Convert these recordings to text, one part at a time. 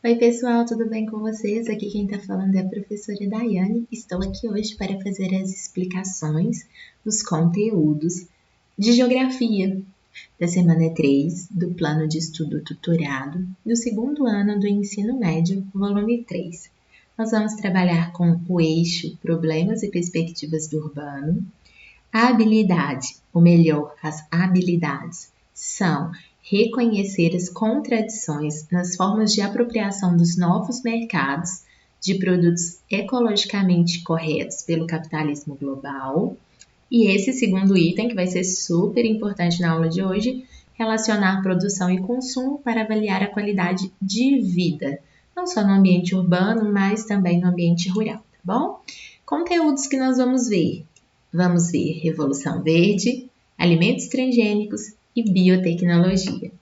Oi pessoal, tudo bem com vocês? Aqui quem está falando é a professora Daiane. Estou aqui hoje para fazer as explicações dos conteúdos de Geografia da semana 3 do Plano de Estudo Tutorado do segundo ano do Ensino Médio, volume 3. Nós vamos trabalhar com o eixo Problemas e Perspectivas do Urbano. A habilidade, ou melhor, as habilidades, são reconhecer as contradições nas formas de apropriação dos novos mercados de produtos ecologicamente corretos pelo capitalismo global. E esse segundo item, que vai ser super importante na aula de hoje, relacionar produção e consumo para avaliar a qualidade de vida, não só no ambiente urbano, mas também no ambiente rural, tá bom? Conteúdos que nós vamos ver. Vamos ver Revolução Verde, alimentos transgênicos e biotecnologia.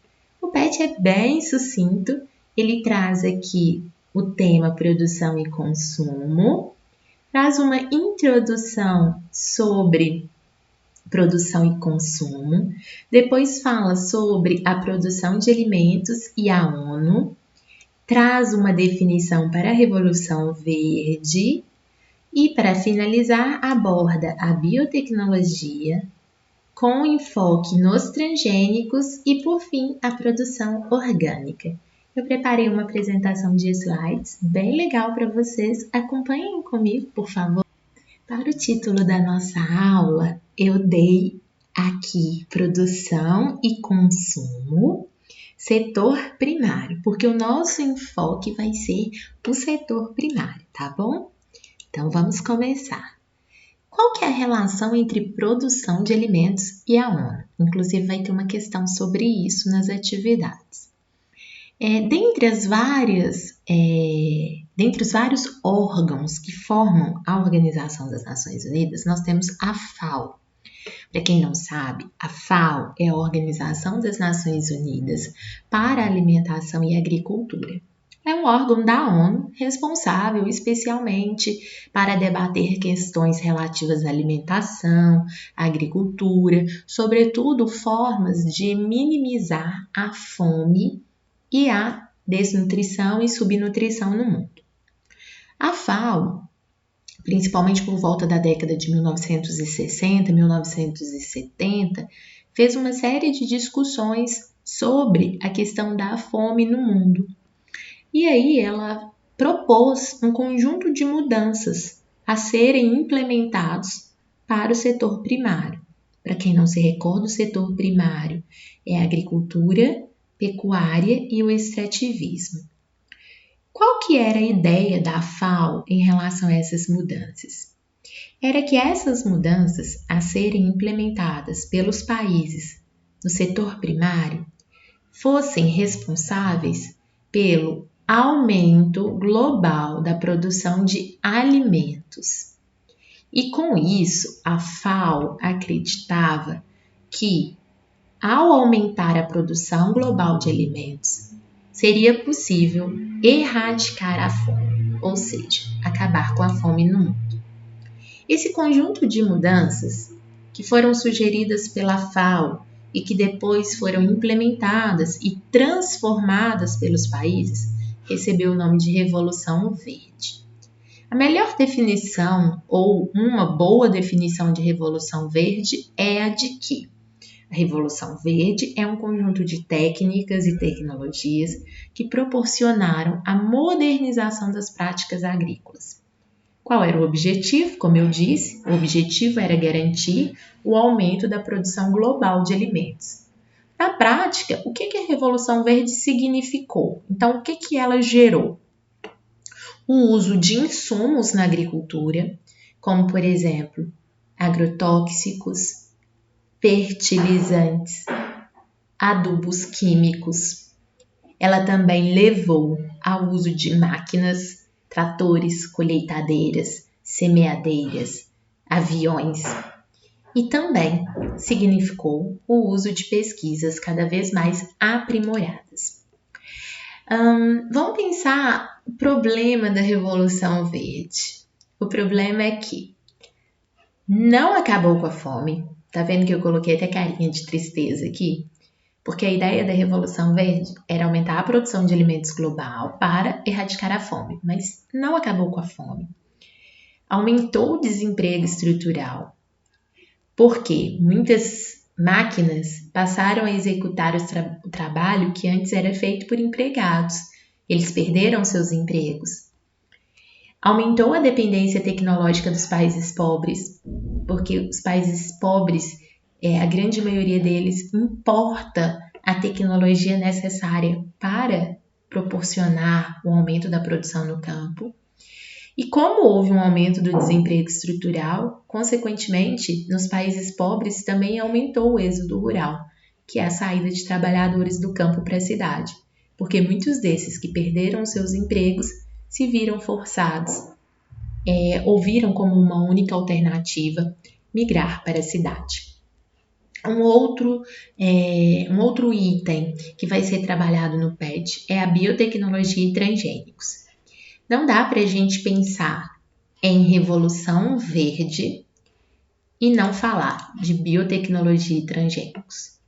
O PET é bem sucinto, ele traz aqui o tema produção e consumo, traz uma introdução sobre produção e consumo, depois fala sobre a produção de alimentos e a ONU, traz uma definição para a Revolução Verde e, para finalizar, aborda a biotecnologia, com enfoque nos transgênicos e, por fim, a produção orgânica. Eu preparei uma apresentação de slides bem legal para vocês. Acompanhem comigo, por favor. Para o título da nossa aula, eu dei aqui produção e consumo, setor primário, porque o nosso enfoque vai ser o setor primário, tá bom? Então, vamos começar. Qual que é a relação entre produção de alimentos e a ONU? Inclusive, vai ter uma questão sobre isso nas atividades. Dentre os vários órgãos que formam a Organização das Nações Unidas, nós temos a FAO. Para quem não sabe, a FAO é a Organização das Nações Unidas para a Alimentação e Agricultura. É um órgão da ONU responsável especialmente para debater questões relativas à alimentação, à agricultura, sobretudo formas de minimizar a fome e a desnutrição e subnutrição no mundo. A FAO, principalmente por volta da década de 1960, 1970, fez uma série de discussões sobre a questão da fome no mundo. E aí ela propôs um conjunto de mudanças a serem implementados para o setor primário. Para quem não se recorda, o setor primário é a agricultura, pecuária e o extrativismo. Qual que era a ideia da FAO em relação a essas mudanças? Era que essas mudanças a serem implementadas pelos países no setor primário fossem responsáveis pelo aumento global da produção de alimentos. E com isso, a FAO acreditava que, ao aumentar a produção global de alimentos, seria possível erradicar a fome, ou seja, acabar com a fome no mundo. Esse conjunto de mudanças que foram sugeridas pela FAO e que depois foram implementadas e transformadas pelos países, recebeu o nome de Revolução Verde. A melhor definição, ou uma boa definição de Revolução Verde, é a de que a Revolução Verde é um conjunto de técnicas e tecnologias que proporcionaram a modernização das práticas agrícolas. Qual era o objetivo? Como eu disse, o objetivo era garantir o aumento da produção global de alimentos. Na prática, o que a Revolução Verde significou? Então, o que ela gerou? O uso de insumos na agricultura, como, por exemplo, agrotóxicos, fertilizantes, adubos químicos. Ela também levou ao uso de máquinas, tratores, colheitadeiras, semeadeiras, aviões. E também significou o uso de pesquisas cada vez mais aprimoradas. Vamos pensar o problema da Revolução Verde. O problema é que não acabou com a fome. Tá vendo que eu coloquei até carinha de tristeza aqui? porque a ideia da Revolução Verde era aumentar a produção de alimentos global para erradicar a fome, mas não acabou com a fome. Aumentou o desemprego estrutural, porque muitas máquinas passaram a executar o trabalho que antes era feito por empregados. Eles perderam seus empregos. Aumentou a dependência tecnológica dos países pobres, porque os países pobres, a grande maioria deles, importa a tecnologia necessária para proporcionar o aumento da produção no campo. E como houve um aumento do desemprego estrutural, consequentemente, nos países pobres também aumentou o êxodo rural, que é a saída de trabalhadores do campo para a cidade, porque muitos desses que perderam seus empregos se viram forçados, ou viram como uma única alternativa migrar para a cidade. Um outro item que vai ser trabalhado no PET é a biotecnologia e transgênicos. Não dá para a gente pensar em revolução verde e não falar de biotecnologia e transgênicos.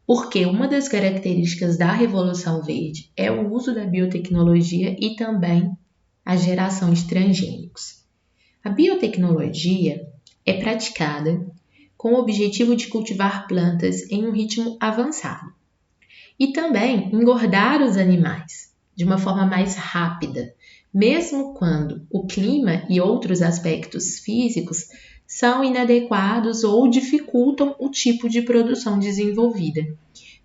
Porque uma das características da revolução verde é o uso da biotecnologia e também a geração de transgênicos. A biotecnologia é praticada com o objetivo de cultivar plantas em um ritmo avançado e também engordar os animais de uma forma mais rápida, mesmo quando o clima e outros aspectos físicos são inadequados ou dificultam o tipo de produção desenvolvida.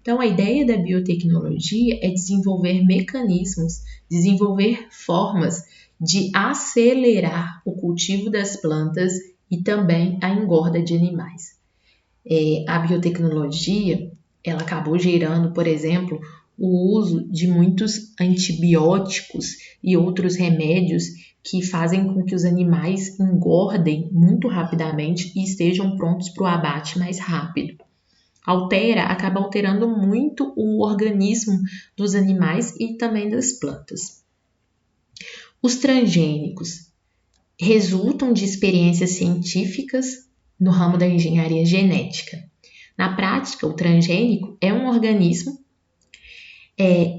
Então, a ideia da biotecnologia é desenvolver mecanismos, desenvolver formas de acelerar o cultivo das plantas e também a engorda de animais. A biotecnologia, ela acabou gerando, por exemplo, o uso de muitos antibióticos e outros remédios que fazem com que os animais engordem muito rapidamente e estejam prontos para o abate mais rápido. Acaba alterando muito o organismo dos animais e também das plantas. Os transgênicos resultam de experiências científicas no ramo da engenharia genética. Na prática, o transgênico é um organismo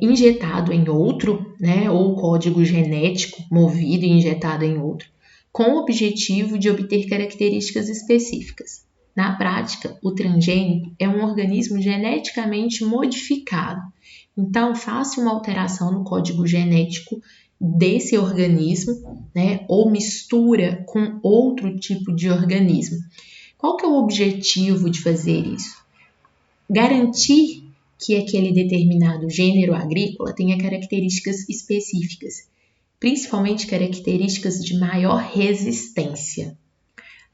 injetado em outro, ou código genético movido e injetado em outro, com o objetivo de obter características específicas. Na prática, o transgênico é um organismo geneticamente modificado. Então, faça uma alteração no código genético desse organismo, ou mistura com outro tipo de organismo. Qual que é o objetivo de fazer isso? Garantir que aquele determinado gênero agrícola tenha características específicas, principalmente características de maior resistência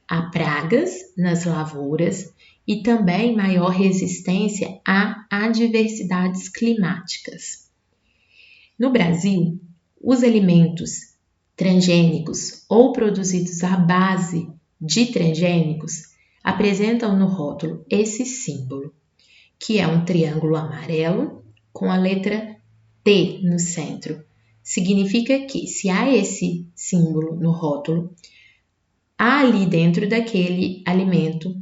a pragas nas lavouras e também maior resistência a adversidades climáticas. No Brasil, os alimentos transgênicos ou produzidos à base de transgênicos apresentam no rótulo esse símbolo, que é um triângulo amarelo com a letra T no centro. Significa que se há esse símbolo no rótulo, há ali dentro daquele alimento,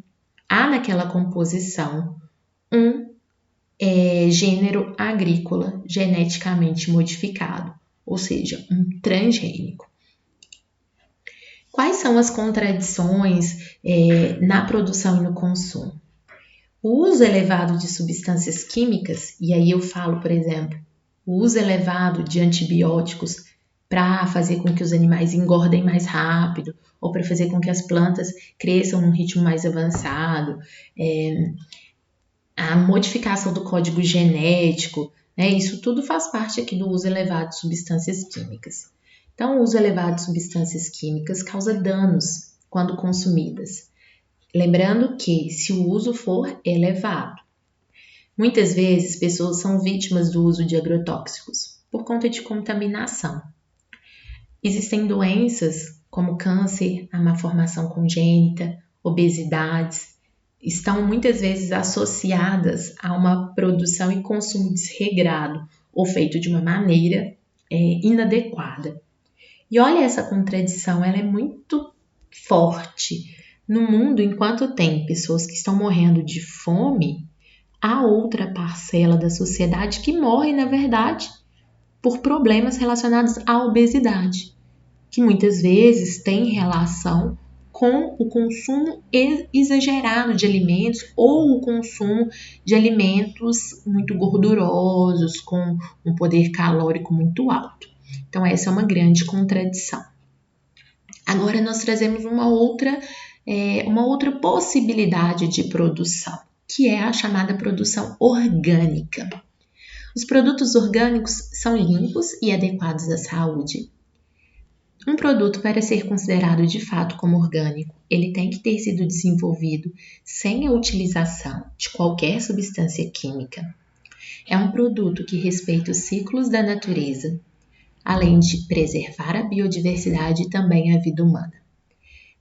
há naquela composição um gênero agrícola geneticamente modificado, ou seja, um transgênico. Quais são as contradições na produção e no consumo? O uso elevado de substâncias químicas, e aí eu falo, por exemplo, o uso elevado de antibióticos para fazer com que os animais engordem mais rápido ou para fazer com que as plantas cresçam num ritmo mais avançado, a modificação do código genético, isso tudo faz parte aqui do uso elevado de substâncias químicas. Então, o uso elevado de substâncias químicas causa danos quando consumidas. Lembrando que se o uso for elevado, muitas vezes pessoas são vítimas do uso de agrotóxicos por conta de contaminação. Existem doenças como câncer, a malformação congênita, obesidades, estão muitas vezes associadas a uma produção e consumo desregrado ou feito de uma maneira inadequada. E olha essa contradição, ela é muito forte. No mundo, enquanto tem pessoas que estão morrendo de fome, há outra parcela da sociedade que morre, na verdade, por problemas relacionados à obesidade, que muitas vezes tem relação com o consumo exagerado de alimentos ou o consumo de alimentos muito gordurosos, com um poder calórico muito alto. Então, essa é uma grande contradição. Agora, nós trazemos uma outra possibilidade de produção, que é a chamada produção orgânica. Os produtos orgânicos são limpos e adequados à saúde. Um produto, para ser considerado de fato como orgânico, ele tem que ter sido desenvolvido sem a utilização de qualquer substância química. É um produto que respeita os ciclos da natureza, além de preservar a biodiversidade e também a vida humana.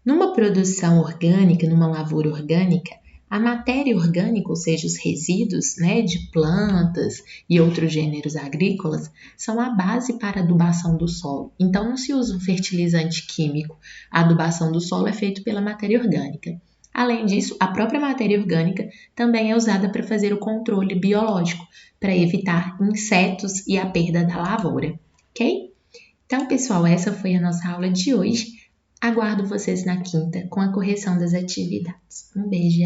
Numa produção orgânica, numa lavoura orgânica, a matéria orgânica, ou seja, os resíduos, de plantas e outros gêneros agrícolas, são a base para a adubação do solo. Então, não se usa um fertilizante químico. A adubação do solo é feita pela matéria orgânica. Além disso, a própria matéria orgânica também é usada para fazer o controle biológico, para evitar insetos e a perda da lavoura, ok? Então, pessoal, essa foi a nossa aula de hoje. Aguardo vocês na quinta com a correção das atividades. Um beijo.